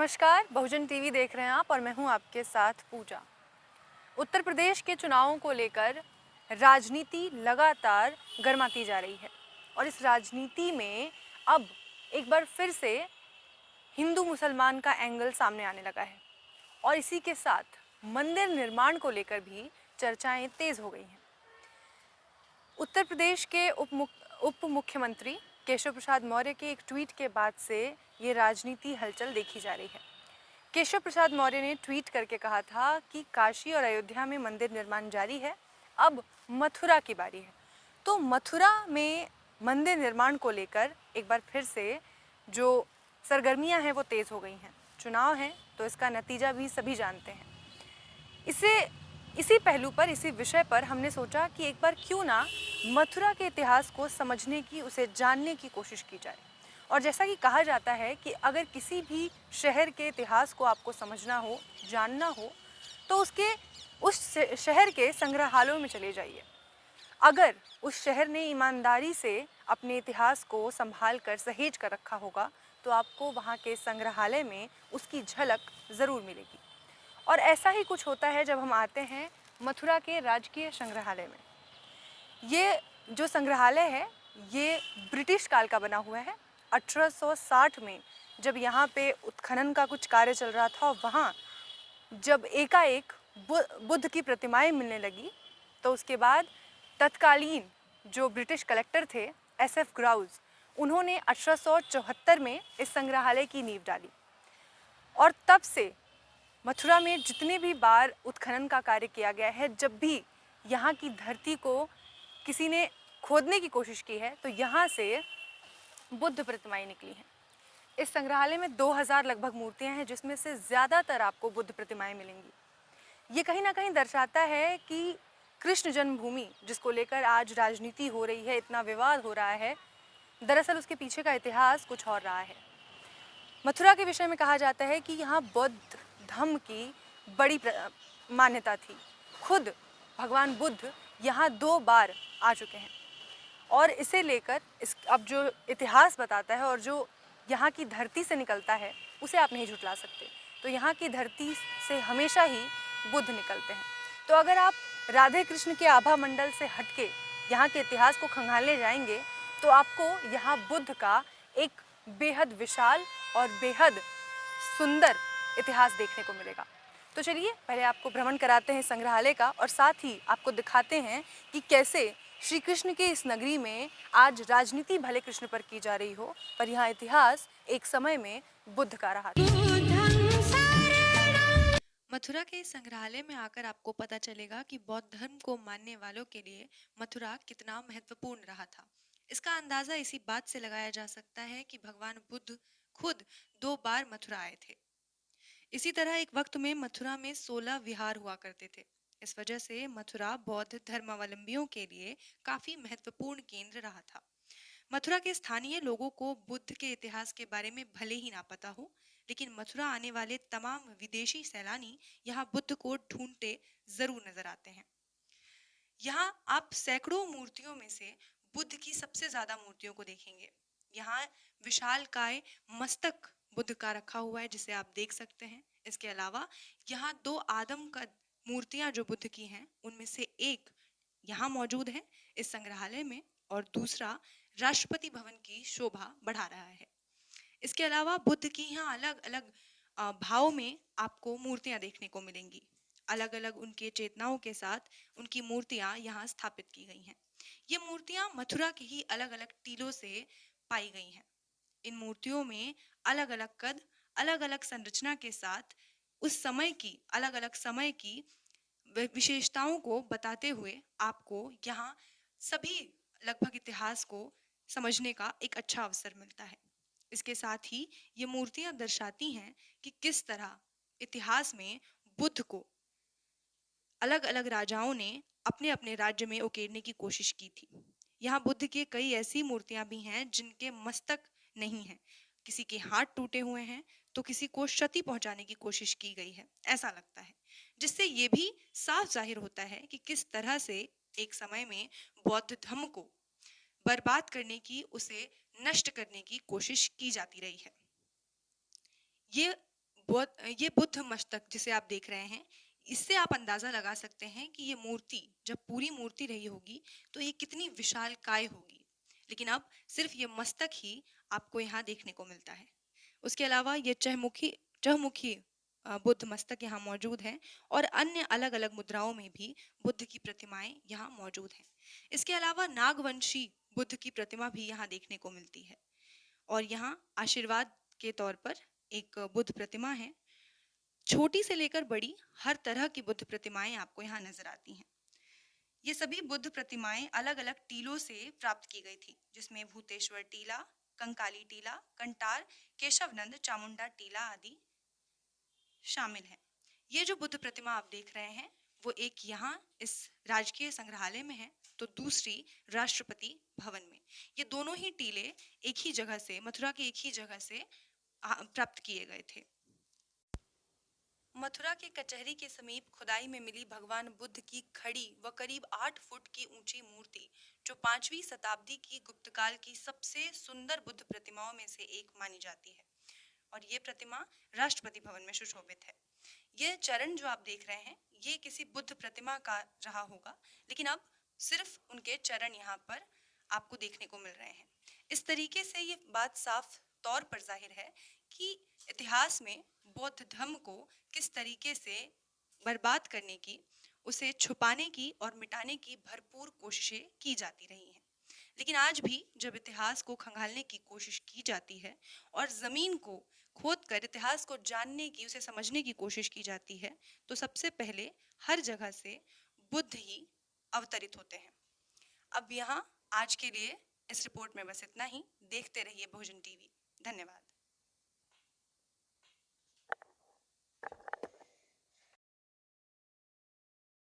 नमस्कार, बहुजन टीवी देख रहे हैं आप और मैं हूं आपके साथ पूजा। उत्तर प्रदेश के चुनावों को लेकर राजनीति लगातार गर्माती जा रही है और इस राजनीति में अब एक बार फिर से हिंदू मुसलमान का एंगल सामने आने लगा है और इसी के साथ मंदिर निर्माण को लेकर भी चर्चाएं तेज हो गई हैं। उत्तर प्रदेश के उप मुख्यमंत्री केशव प्रसाद मौर्य के एक ट्वीट के बाद से ये राजनीति हलचल देखी जा रही है। केशव प्रसाद मौर्य ने ट्वीट करके कहा था कि काशी और अयोध्या में मंदिर निर्माण जारी है, अब मथुरा की बारी है। तो मथुरा में मंदिर निर्माण को लेकर एक बार फिर से जो सरगर्मियां हैं वो तेज़ हो गई हैं। चुनाव हैं तो इसका नतीजा भी सभी जानते हैं। इसी पहलू पर, इसी विषय पर हमने सोचा कि एक बार क्यों ना मथुरा के इतिहास को समझने की, उसे जानने की कोशिश की जाए। और जैसा कि कहा जाता है कि अगर किसी भी शहर के इतिहास को आपको समझना हो, जानना हो, तो उस शहर के संग्रहालयों में चले जाइए। अगर उस शहर ने ईमानदारी से अपने इतिहास को संभाल कर, सहेज कर रखा होगा, तो आपको वहाँ के संग्रहालय में उसकी झलक ज़रूर मिलेगी। और ऐसा ही कुछ होता है जब हम आते हैं मथुरा के राजकीय संग्रहालय में। ये जो संग्रहालय है ये ब्रिटिश काल का बना हुआ है। 1860 में जब यहाँ पे उत्खनन का कुछ कार्य चल रहा था और वहाँ जब एकाएक बुद्ध की प्रतिमाएं मिलने लगी, तो उसके बाद तत्कालीन जो ब्रिटिश कलेक्टर थे SF ग्राउज, उन्होंने 1874 में इस संग्रहालय की नींव डाली। और तब से मथुरा में जितने भी बार उत्खनन का कार्य किया गया है, जब भी यहाँ की धरती को किसी ने खोदने की कोशिश की है, तो यहाँ से बुद्ध प्रतिमाएं निकली हैं। इस संग्रहालय में 2000 लगभग मूर्तियां हैं, जिसमें से ज़्यादातर आपको बुद्ध प्रतिमाएं मिलेंगी। ये कहीं ना कहीं दर्शाता है कि कृष्ण जन्मभूमि, जिसको लेकर आज राजनीति हो रही है, इतना विवाद हो रहा है, दरअसल उसके पीछे का इतिहास कुछ और रहा है। मथुरा के विषय में कहा जाता है कि यहाँ बौद्ध धर्म की बड़ी मान्यता थी। खुद भगवान बुद्ध यहाँ 2 बार आ चुके हैं और इसे लेकर अब जो इतिहास बताता है और जो यहाँ की धरती से निकलता है, उसे आप नहीं झुठला सकते। तो यहाँ की धरती से हमेशा ही बुद्ध निकलते हैं। तो अगर आप राधे कृष्ण के आभा मंडल से हटके यहाँ के इतिहास को खंगालने जाएंगे, तो आपको यहाँ बुद्ध का एक बेहद विशाल और बेहद सुंदर इतिहास देखने को मिलेगा। तो चलिए पहले आपको भ्रमण कराते हैं संग्रहालय का और साथ ही आपको दिखाते हैं कि कैसे श्री कृष्ण के इस नगरी में आज राजनीति भले कृष्ण पर की जा रही हो, पर यहाँ इतिहास एक समय में बुद्ध का रहा था। मथुरा के संग्रहालय में आकर आपको पता चलेगा कि बौद्ध धर्म को मानने वालों के लिए मथुरा कितना महत्वपूर्ण रहा था। इसका अंदाजा इसी बात से लगाया जा सकता है कि भगवान बुद्ध खुद 2 बार मथुरा आए थे। इसी तरह एक वक्त में मथुरा में 16 विहार हुआ करते थे। इस वजह से मथुरा बौद्ध धर्मावलंबियों के लिए काफी महत्वपूर्ण केंद्र रहा था। मथुरा के स्थानीय लोगों को बुद्ध के इतिहास के बारे में भले ही ना पता हो, लेकिन मथुरा आने वाले तमाम विदेशी सैलानी यहाँ बुद्ध को ढूंढते जरूर नजर आते हैं। यहाँ आप सैकड़ों मूर्तियों में से बुद्ध की सबसे ज्यादा मूर्तियों को देखेंगे। यहाँ विशालकाय मस्तक बुद्ध का रखा हुआ है, जिसे आप देख सकते हैं। इसके अलावा यहाँ 2 आदम कद मूर्तियां जो बुद्ध की हैं, उनमें से एक यहाँ मौजूद है इस संग्रहालय में और दूसरा राष्ट्रपति भवन की शोभा बढ़ा रहा है। इसके अलावा बुद्ध की यहाँ अलग अलग भाव में आपको मूर्तियां देखने को मिलेंगी। अलग अलग उनके चेतनाओं के साथ उनकी मूर्तियां यहाँ स्थापित की गई हैं। ये मूर्तियां मथुरा के ही अलग अलग टीलों से पाई गई हैं। इन मूर्तियों में अलग अलग कद, अलग अलग संरचना के साथ उस समय की, अलग अलग समय की विशेषताओं को बताते हुए आपको यहाँ सभी लगभग इतिहास को समझने का एक अच्छा अवसर मिलता है। इसके साथ ही ये मूर्तियां दर्शाती हैं कि किस तरह इतिहास में बुद्ध को अलग अलग राजाओं ने अपने अपने राज्य में उकेरने की कोशिश की थी। यहाँ बुद्ध के कई ऐसी मूर्तियां भी हैं जिनके मस्तक नहीं हैं, किसी के हाथ टूटे हुए हैं, तो किसी को क्षति पहुंचाने की कोशिश की गई है, ऐसा लगता है। जिससे ये भी साफ जाहिर होता है कि किस तरह से एक समय में बौद्ध धर्म को बर्बाद करने की, उसे नष्ट करने की कोशिश की जाती रही है। ये ये बुद्ध मस्तक जिसे आप देख रहे हैं, इससे आप अंदाजा लगा सकते हैं कि ये मूर्ति जब पूरी मूर्ति रही होगी तो ये कितनी विशालकाय होगी। लेकिन अब सिर्फ ये मस्तक ही आपको यहाँ देखने को मिलता है। उसके अलावा ये चहुमुखी बुद्ध मस्तक यहाँ मौजूद हैं और अन्य अलग अलग मुद्राओं में भी बुद्ध की प्रतिमाएं यहाँ मौजूद हैं। इसके अलावा नागवंशी बुद्ध की प्रतिमा भी यहाँ देखने को मिलती है और यहाँ आशीर्वाद के तौर पर एक बुद्ध प्रतिमा है। छोटी से लेकर बड़ी हर तरह की बुद्ध प्रतिमाएं आपको यहाँ नजर आती हैं। ये सभी बुद्ध प्रतिमाएं अलग अलग टीलों से प्राप्त की गई थी, जिसमें भूतेश्वर टीला, कंकाली टीला, कंटार, केशवनंद, चामुंडा टीला आदि शामिल हैं। ये जो बुद्ध प्रतिमा आप देख रहे हैं वो एक यहाँ इस राजकीय संग्रहालय में है, तो दूसरी राष्ट्रपति भवन में। ये दोनों ही टीले एक ही जगह से, मथुरा के एक ही जगह से प्राप्त किए गए थे। मथुरा के कचहरी के समीप खुदाई में मिली भगवान बुद्ध की खड़ी व करीब 8 फुट की ऊंची मूर्ति, जो 5वीं शताब्दी की गुप्तकाल की सबसे सुंदर बुद्ध प्रतिमाओं में से एक मानी जाती है और ये प्रतिमा राष्ट्रपति भवन में सुशोभित है। ये चरण जो आप देख रहे हैं ये किसी बुद्ध प्रतिमा का रहा होगा, लेकिन अब सिर्फ उनके चरण यहाँ पर आपको देखने को मिल रहे हैं। इस तरीके से ये बात साफ तौर पर जाहिर है कि इतिहास में बौद्ध धर्म को किस तरीके से बर्बाद करने की, उसे छुपाने की और मिटाने की भरपूर कोशिशें की जाती रही हैं। लेकिन आज भी जब इतिहास को खंगालने की कोशिश की जाती है और ज़मीन को खोदकर इतिहास को जानने की, उसे समझने की कोशिश की जाती है, तो सबसे पहले हर जगह से बुद्ध ही अवतरित होते हैं। अब यहाँ आज के लिए इस रिपोर्ट में बस इतना ही। देखते रहिए बहुजन टीवी। धन्यवाद।